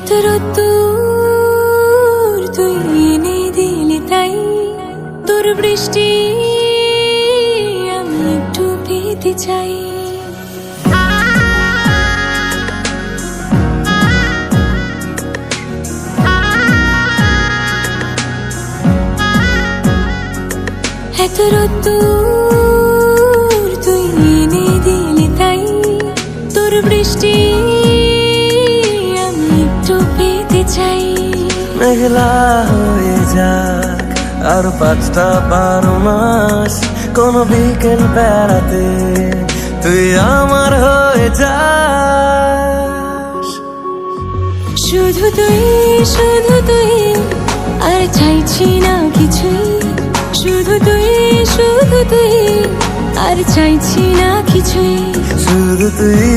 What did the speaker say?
এত রোদ্দুর তুই এনে দিলি তাই তোর বৃষ্টি আমি একটু পেতে চাই। এত রোদ্দুর তুই এনে দিলি তাই তোর বৃষ্টি আমি একটু পেতে চাই। মেঘলা হয়ে যাক আর 5টা-12 মাস, কোন বিকেল বেড়াতে তুই আমার হয়ে যাস। শুধু তুই আর চাইছি না কিছুই, শুধু তুই আর চাইছি না কিছুই, শুধু তুই।